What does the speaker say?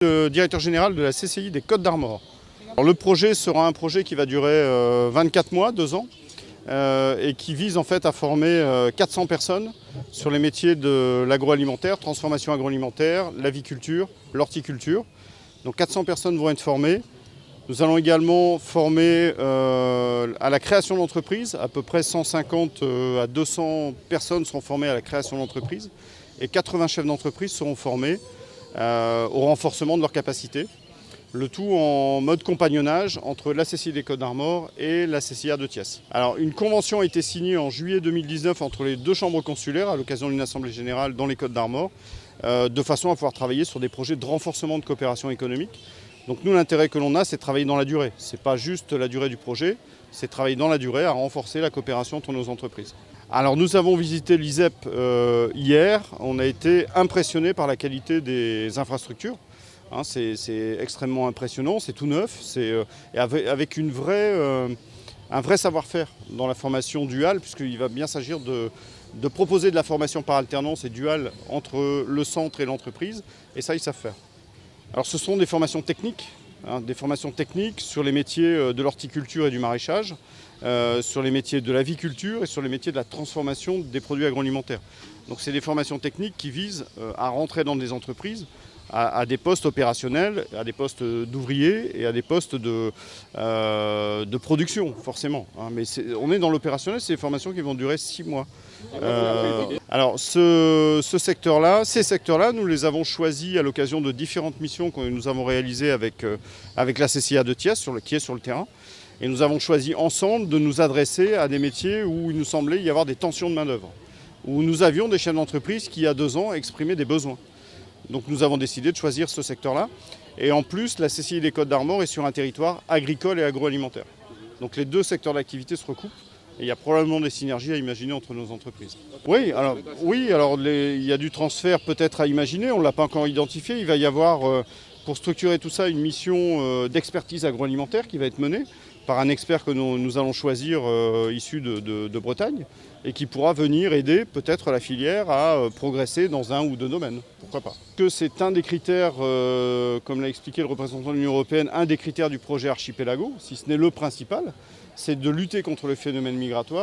Le directeur général de la CCI des Côtes d'Armor. Le projet sera un projet qui va durer 24 mois, 2 ans, et qui vise en fait à former 400 personnes sur les métiers de l'agroalimentaire, transformation agroalimentaire, l'aviculture, l'horticulture. Donc 400 personnes vont être formées. Nous allons également former à la création d'entreprises. À peu près 150 à 200 personnes seront formées à la création d'entreprises et 80 chefs d'entreprise seront formés au renforcement de leurs capacités. Le tout en mode compagnonnage entre la CCI des Côtes d'Armor et la CCIA de Thiès. Alors, une convention a été signée en juillet 2019 entre les 2 chambres consulaires à l'occasion d'une assemblée générale dans les Côtes d'Armor, de façon à pouvoir travailler sur des projets de renforcement de coopération économique. Donc nous, l'intérêt que l'on a, c'est de travailler dans la durée. Ce n'est pas juste la durée du projet, c'est de travailler dans la durée à renforcer la coopération entre nos entreprises. Alors nous avons visité l'ISEP hier, on a été impressionnés par la qualité des infrastructures. C'est extrêmement impressionnant, c'est tout neuf, avec un vrai savoir-faire dans la formation duale, puisqu'il va bien s'agir de proposer de la formation par alternance et duale entre le centre et l'entreprise, et ça ils savent faire. Alors ce sont des formations techniques, sur les métiers de l'horticulture et du maraîchage, sur les métiers de l'aviculture et sur les métiers de la transformation des produits agroalimentaires. Donc c'est des formations techniques qui visent à rentrer dans des entreprises, à des postes opérationnels, à des postes d'ouvriers et à des postes de production, forcément. Mais on est dans l'opérationnel, c'est des formations qui vont durer 6 mois. Alors ces secteurs-là, nous les avons choisis à l'occasion de différentes missions que nous avons réalisées avec la CCIA de Thiès, qui est sur le terrain. Et nous avons choisi ensemble de nous adresser à des métiers où il nous semblait y avoir des tensions de main-d'œuvre, où nous avions des chefs d'entreprise qui, il y a 2 ans, exprimaient des besoins. Donc nous avons décidé de choisir ce secteur-là. Et en plus, la CCI des Côtes d'Armor est sur un territoire agricole et agroalimentaire. Donc les 2 secteurs d'activité se recoupent. Et il y a probablement des synergies à imaginer entre nos entreprises. Oui, alors il y a du transfert peut-être à imaginer, on ne l'a pas encore identifié. Il va y avoir, pour structurer tout ça, une mission d'expertise agroalimentaire qui va être menée par un expert que nous allons choisir issu de Bretagne et qui pourra venir aider peut-être la filière à progresser dans un ou 2 domaines. Pourquoi pas. Que c'est un des critères, comme l'a expliqué le représentant de l'Union européenne, un des critères du projet Archipelago, si ce n'est le principal, c'est de lutter contre le phénomène migratoire.